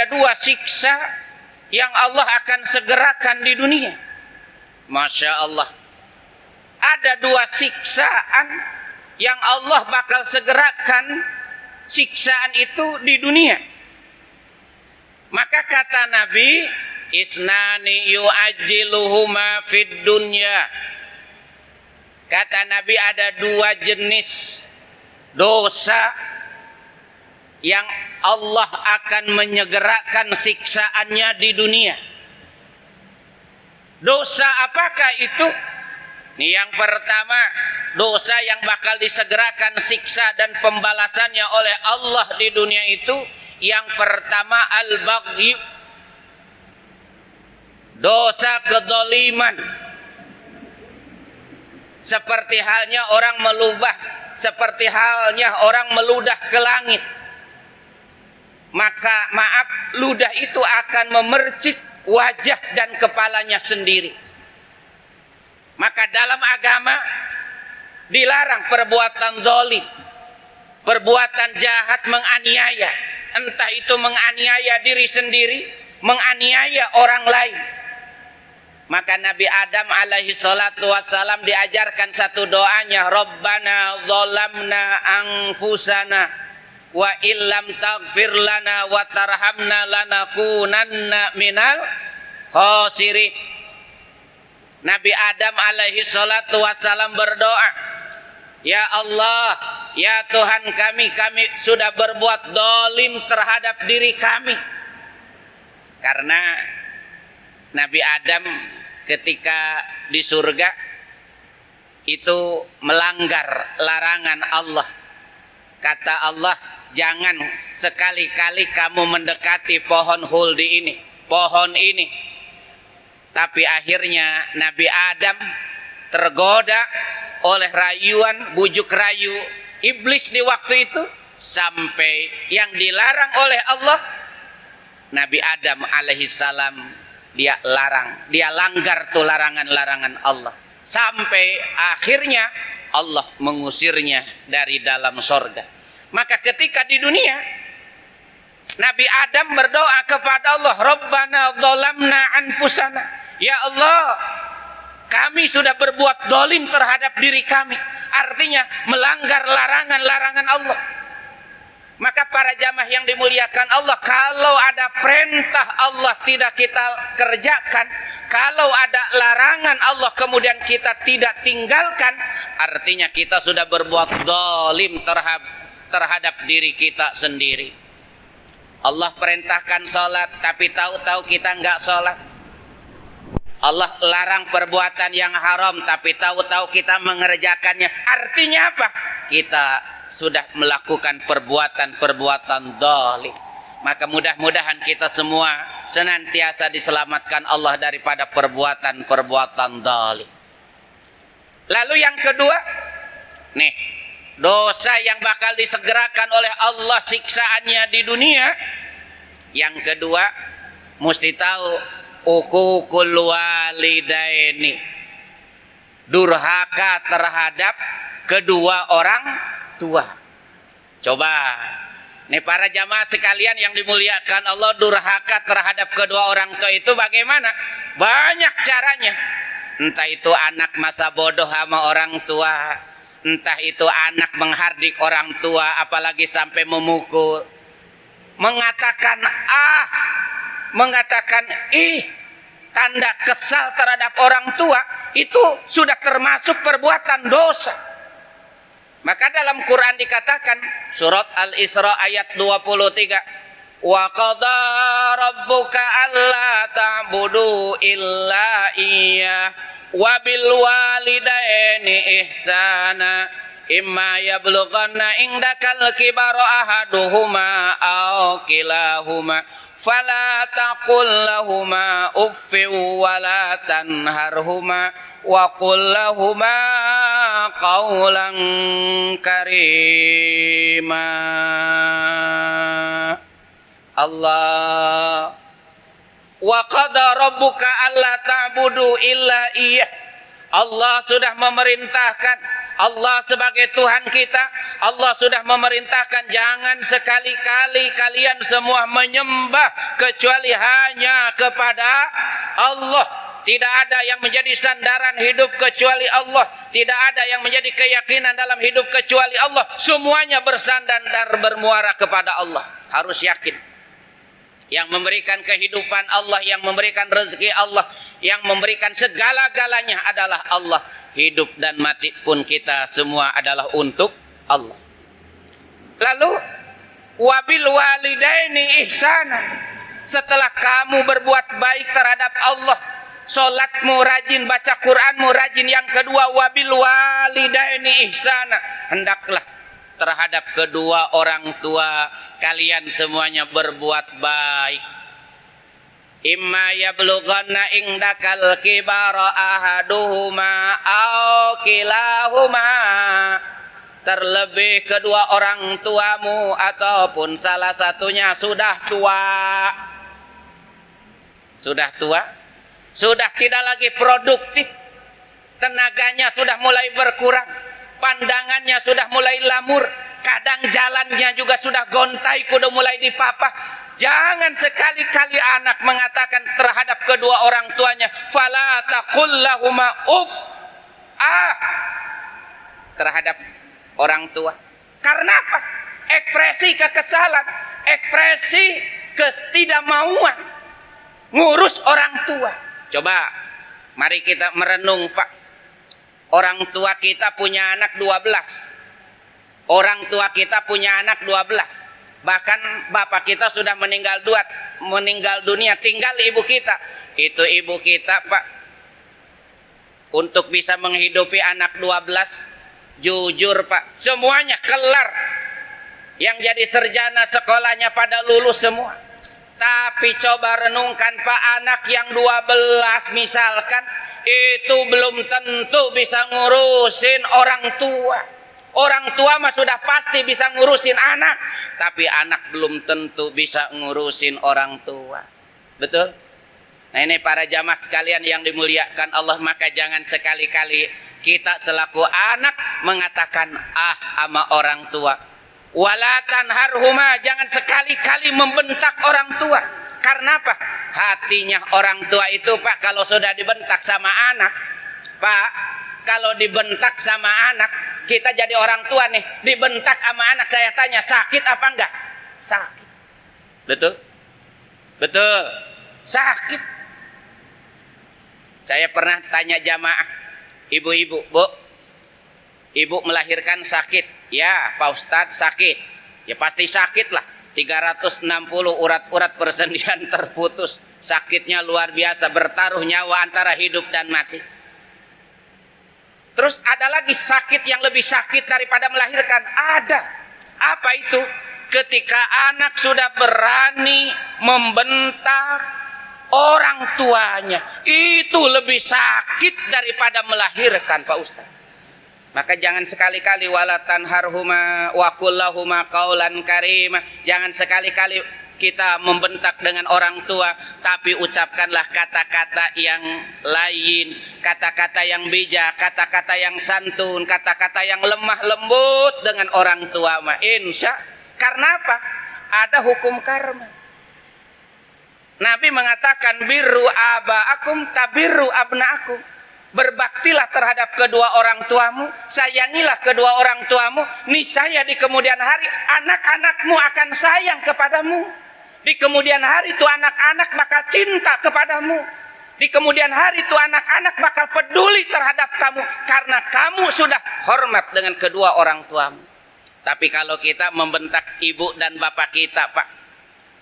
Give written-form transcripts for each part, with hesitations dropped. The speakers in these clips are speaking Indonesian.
ada dua siksa yang Allah akan segerakan di dunia. Masya Allah. Ada dua siksaan yang Allah bakal segerakan siksaan itu di dunia. Maka kata Nabi, isnani yu'ajjiluhuma fid dunya. Kata Nabi ada dua jenis dosa yang Allah akan menyegerakan siksaannya di dunia. Dosa apakah itu? Ini yang pertama, dosa yang bakal disegerakan siksa dan pembalasannya oleh Allah di dunia itu. Yang pertama al-baghy, dosa kedzaliman. Seperti halnya orang meludah ke langit. Maka maaf, ludah itu akan memercik wajah dan kepalanya sendiri. Maka dalam agama dilarang perbuatan zalim, perbuatan jahat, menganiaya. Entah itu menganiaya diri sendiri, menganiaya orang lain. Maka Nabi Adam alaihi salatu wassalam diajarkan satu doanya, Rabbana zalamna anfusana wa illam taghfir lana wa tarhamna lanakunanna minal khasirin. Nabi Adam alaihi salatu wassalam berdoa, ya Allah, ya Tuhan kami sudah berbuat zalim terhadap diri kami. Karena Nabi Adam ketika di surga itu melanggar larangan Allah. Kata Allah, jangan sekali-kali kamu mendekati pohon huldi ini, pohon ini. Tapi akhirnya Nabi Adam tergoda oleh rayuan, bujuk rayu iblis di waktu itu, sampai yang dilarang oleh Allah, Nabi Adam alaihi salam dia langgar tuh larangan-larangan Allah, sampai akhirnya Allah mengusirnya dari dalam sorga. Maka ketika di dunia Nabi Adam berdoa kepada Allah, Rabbana zalamna anfusana, ya Allah, kami sudah berbuat zalim terhadap diri kami. Artinya melanggar larangan-larangan Allah. Maka para jamaah yang dimuliakan Allah, kalau ada perintah Allah tidak kita kerjakan, kalau ada larangan Allah kemudian kita tidak tinggalkan, artinya kita sudah berbuat zalim terhadap diri kita sendiri. Allah perintahkan sholat, tapi tahu-tahu kita nggak sholat. Allah larang perbuatan yang haram, tapi tahu-tahu kita mengerjakannya. Artinya apa? Kita sudah melakukan perbuatan zalim. Maka mudah-mudahan kita semua senantiasa diselamatkan Allah daripada perbuatan zalim. Lalu yang kedua, nih, dosa yang bakal disegerakan oleh Allah siksaannya di dunia. Yang kedua, mesti tahu uququl walidaini, durhaka terhadap kedua orang tua. Coba nih para jamaah sekalian yang dimuliakan Allah, durhaka terhadap kedua orang tua itu bagaimana? Banyak caranya. Entah itu anak masa bodoh sama orang tua, entah itu anak menghardik orang tua, apalagi sampai memukul, mengatakan mengatakan tanda kesal terhadap orang tua, itu sudah termasuk perbuatan dosa. Maka dalam Quran dikatakan, surat Al-Isra ayat 23, wa qada rabbuka alla ta'budu illa iyyah wa bil walidaini ihsana imma yablughanna indakal kibara ahaduhuma aw kilahuma fala taqul lahuma uffin wa la tanharhuma wa qul lahuma qawlan karima. Allah, wa qada rabbuka alla ta'budu illa iyyah. Allah sudah memerintahkan, Allah sebagai Tuhan kita, Allah sudah memerintahkan jangan sekali-kali kalian semua menyembah kecuali hanya kepada Allah. Tidak ada yang menjadi sandaran hidup kecuali Allah. Tidak ada yang menjadi keyakinan dalam hidup kecuali Allah. Semuanya bersandar bermuara kepada Allah. Harus yakin. Yang memberikan kehidupan Allah, yang memberikan rezeki Allah, yang memberikan segala-galanya adalah Allah. Hidup dan mati pun kita semua adalah untuk Allah. Lalu wabil walidaini ihsana. Setelah kamu berbuat baik terhadap Allah, salatmu rajin, baca Qur'anmu rajin, yang kedua wabil walidaini ihsana, hendaklah terhadap kedua orang tua kalian semuanya berbuat baik. Imma yablughanna indakal kibara ahaduhuma aw kilahuma. Terlebih kedua orang tuamu ataupun salah satunya sudah tua. Sudah tua, sudah tidak lagi produktif, tenaganya sudah mulai berkurang, pandangannya sudah mulai lamur, kadang jalannya juga sudah gontai, kudu mulai dipapah. Jangan sekali-kali anak mengatakan terhadap kedua orang tuanya, fala taqul lahuma uff, terhadap orang tua. Karena apa? Ekspresi kekesalan, ekspresi ketidakmauan ngurus orang tua. Coba mari kita merenung, Pak. Orang tua kita punya anak 12. Orang tua kita punya anak 12. Bahkan bapak kita sudah meninggal dunia, tinggal ibu kita. Itu ibu kita, Pak, untuk bisa menghidupi anak 12, jujur, Pak, semuanya kelar. Yang jadi sarjana sekolahnya pada lulus semua. Tapi coba renungkan, Pak, anak yang 12 misalkan, itu belum tentu bisa ngurusin orang tua. Orang tua mah sudah pasti bisa ngurusin anak, tapi anak belum tentu bisa ngurusin orang tua. Betul? Nah, ini para jamaah sekalian yang dimuliakan Allah, maka jangan sekali-kali kita selaku anak mengatakan sama orang tua. Wala tanharhuma, jangan sekali-kali membentak orang tua. Karena apa? Hatinya orang tua itu, Pak, kalau sudah dibentak sama anak, Pak, kalau dibentak sama anak, kita jadi orang tua nih, dibentak sama anak, saya tanya, sakit apa enggak? Sakit. Betul? Betul. Sakit. Saya pernah tanya jamaah, ibu-ibu, Bu, ibu melahirkan sakit? Ya, Pak Ustadz, sakit. Ya pasti sakit lah. 360 urat-urat persendian terputus. Sakitnya luar biasa, bertaruh nyawa antara hidup dan mati. Terus ada lagi sakit yang lebih sakit daripada melahirkan. Ada. Apa itu? Ketika anak sudah berani membentak orang tuanya. Itu lebih sakit daripada melahirkan, Pak Ustaz. Maka jangan sekali-kali wala tanharhuma wa qul lahuma qaulan karima. Jangan sekali-kali kita membentak dengan orang tua, tapi ucapkanlah kata-kata yang lain, kata-kata yang bijak, kata-kata yang santun, kata-kata yang lemah lembut dengan orang tua. Insya. Karena apa? Ada hukum karma. Nabi mengatakan birru abaakum tabirru abnaakum. Berbaktilah terhadap kedua orang tuamu, sayangilah kedua orang tuamu, niscaya di kemudian hari anak-anakmu akan sayang kepadamu. Di kemudian hari itu anak-anak bakal cinta kepadamu. Di kemudian hari itu anak-anak bakal peduli terhadap kamu karena kamu sudah hormat dengan kedua orang tuamu. Tapi kalau kita membentak ibu dan bapak kita, Pak,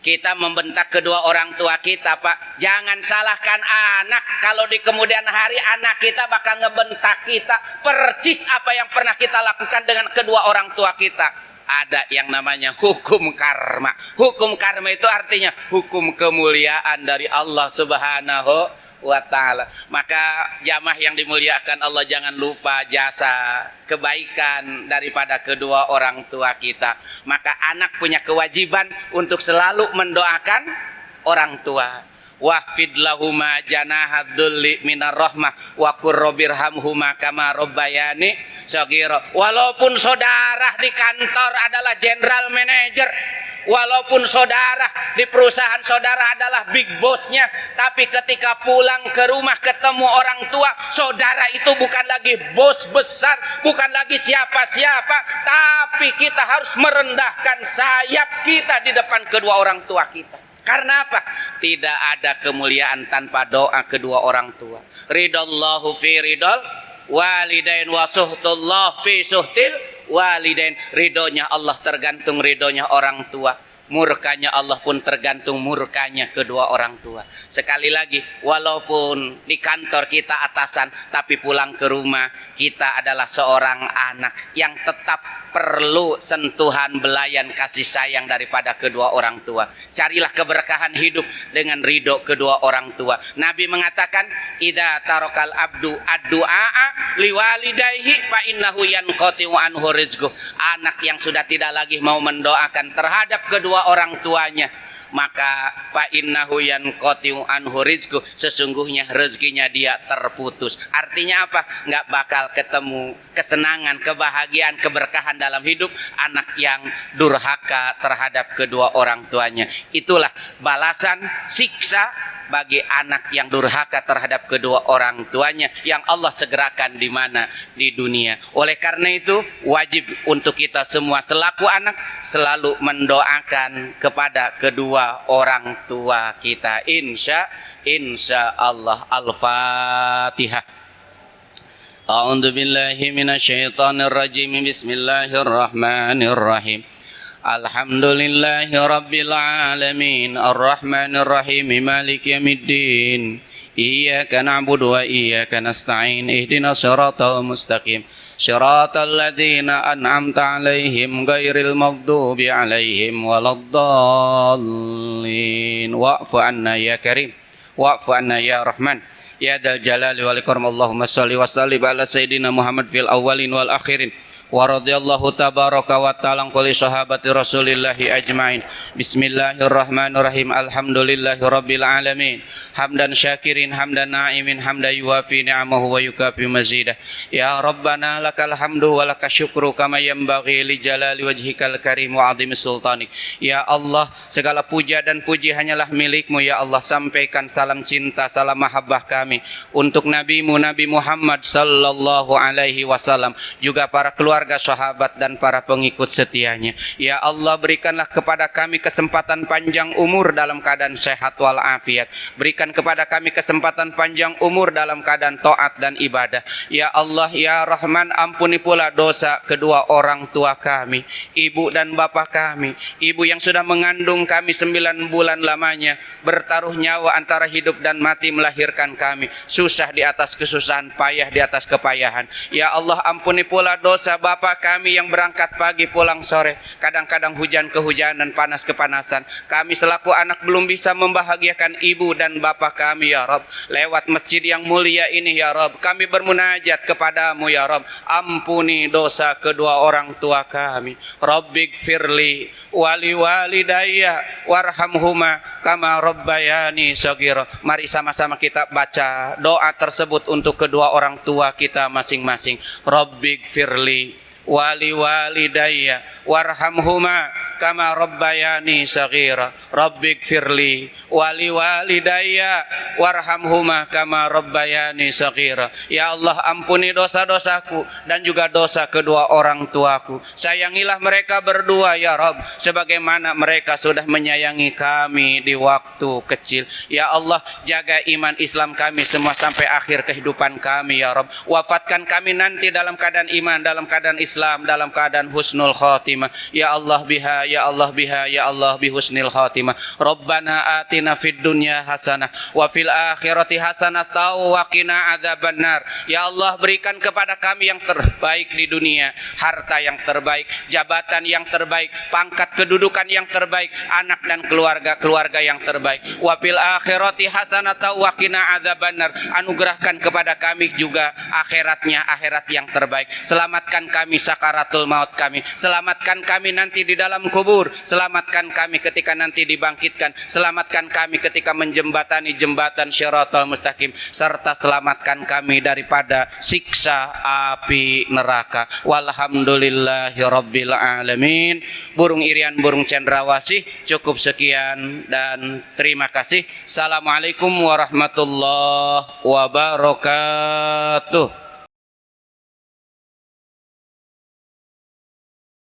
kita membentak kedua orang tua kita, Pak, jangan salahkan anak kalau di kemudian hari anak kita bakal ngebentak kita percis apa yang pernah kita lakukan dengan kedua orang tua kita. Ada yang namanya hukum karma. Hukum karma itu artinya hukum kemuliaan dari Allah Subhanahu wa ta'ala. Maka jamaah yang dimuliakan Allah, jangan lupa jasa kebaikan daripada kedua orang tua kita. Maka anak punya kewajiban untuk selalu mendoakan orang tua. Wahfid lahuma janahad dhulli minar rahmah wa qur rabbirhamhuma kama rabbayani saghira. Walaupun saudara di kantor adalah general manager, walaupun saudara di perusahaan saudara adalah big bossnya, tapi ketika pulang ke rumah ketemu orang tua, saudara itu bukan lagi bos besar, bukan lagi siapa-siapa, tapi kita harus merendahkan sayap kita di depan kedua orang tua kita. Karena apa? Tidak ada kemuliaan tanpa doa kedua orang tua. Ridallahu fi ridal walidain wa suhtullah fi suhtil walidain. Ridhonya Allah tergantung ridhonya orang tua. Murkanya Allah pun tergantung murkanya kedua orang tua. Sekali lagi, walaupun di kantor kita atasan, tapi pulang ke rumah kita adalah seorang anak yang tetap perlu sentuhan belayan kasih sayang daripada kedua orang tua. Carilah keberkahan hidup dengan ridho kedua orang tua. Nabi mengatakan, idza tarakal abdu ad-du'a liwalidayhi fa innahu yanqati'u anhu rizquh. Anak yang sudah tidak lagi mau mendoakan terhadap kedua orang tuanya, maka fa innahu yanqati'u anhu rizquh, sesungguhnya rezekinya dia terputus. Artinya apa? Nggak bakal ketemu kesenangan, kebahagiaan, keberkahan dalam hidup anak yang durhaka terhadap kedua orang tuanya. Itulah balasan siksa bagi anak yang durhaka terhadap kedua orang tuanya yang Allah segerakan di mana? Di dunia. Oleh karena itu wajib untuk kita semua selaku anak selalu mendoakan kepada kedua orang tua kita. Insya Allah. Al-Fatihah. A'udzu billahi minasyaitonir rajim. Bismillahirrahmanirrahim. Alhamdulillahi rabbil alamin arrahmanir rahim maliki yaumiddin iyyaka na'budu wa iyyaka nasta'in ihdinas siratal mustaqim siratal ladzina an'amta 'alaihim ghairil maghdubi 'alaihim waladdallin wa'fu 'anna ya karim wa'fu 'anna ya rahman ya dzal jalali wal ikram. Allahumma shalli wa sallim ala sayyidina Muhammad fil awwalin wal akhirin wa radhiyallahu tabaraka wa ta'ala kulli sahabati rasulillahi ajmain. Bismillahirrahmanirrahim. Alhamdulillahi rabbil alamin hamdan syakirin hamdan na'imin hamdan yuwafi ni'amahu wa yukafi mazidah. Ya Rabbana lakal hamdu wa lakas syukru kama yanbaghi li jalali wajhikal karim wa 'azimi sultanik. Ya Allah, segala puja dan puji hanyalah milik-Mu ya Allah. Sampaikan salam cinta, salam mahabbah kami untuk Nabi-Mu Nabi Muhammad sallallahu alaihi wasallam, juga para keluarga, sahabat dan para pengikut setianya. Ya Allah, berikanlah kepada kami kesempatan panjang umur dalam keadaan sehat walafiat. Berikan kepada kami kesempatan panjang umur dalam keadaan taat dan ibadah. Ya Allah, ya Rahman, ampuni pula dosa kedua orang tua kami, ibu dan bapak kami. Ibu yang sudah mengandung kami 9 bulan lamanya, bertaruh nyawa antara hidup dan mati melahirkan kami, susah di atas kesusahan, payah di atas kepayahan. Ya Allah, ampuni pula dosa bapak kami yang berangkat pagi pulang sore, kadang-kadang hujan kehujanan, panas kepanasan. Kami selaku anak belum bisa membahagiakan ibu dan bapak kami ya Rabb. Lewat masjid yang mulia ini ya Rabb, kami bermunajat kepadamu ya Rabb. Ampuni dosa kedua orang tua kami. Rabbighfirli wali walidayya warhamhuma kama rabbayani shaghira. Mari sama-sama kita baca doa tersebut untuk kedua orang tua kita masing-masing. Rabbighfirli wali walidayya warhamhuma kama rabbayani shaghira. Rabbighfirli wali walidayya warhamhuma kama rabbayani shaghira. Ya Allah, ampuni dosa-dosaku dan juga dosa kedua orang tuaku. Sayangilah mereka berdua ya Rabb, sebagaimana mereka sudah menyayangi kami di waktu kecil. Ya Allah, jaga iman Islam kami semua sampai akhir kehidupan kami ya Rabb. Wafatkan kami nanti dalam keadaan iman, dalam keadaan Islam, dalam keadaan husnul khatimah. Ya Allah biha, ya Allah biha, ya Allah bi husnil khatimah. Rabbana atina fid dunya hasanah wa fil akhirati hasanah wa qina adzabannar. Ya Allah, berikan kepada kami yang terbaik di dunia, harta yang terbaik, jabatan yang terbaik, pangkat kedudukan yang terbaik, anak dan keluarga yang terbaik. Wa fil akhirati hasanah wa qina adzabannar. Anugerahkan kepada kami juga akhirat yang terbaik. Selamatkan kami sakaratul maut kami. Selamatkan kami nanti di dalam kubur kubur, selamatkan kami ketika nanti dibangkitkan, selamatkan kami ketika menjembatani jembatan Shiratal Mustaqim, serta selamatkan kami daripada siksa api neraka. Walhamdulillahirabbil alamin. Burung irian, burung cendrawasih, cukup sekian dan terima kasih. Assalamualaikum warahmatullahi wabarakatuh.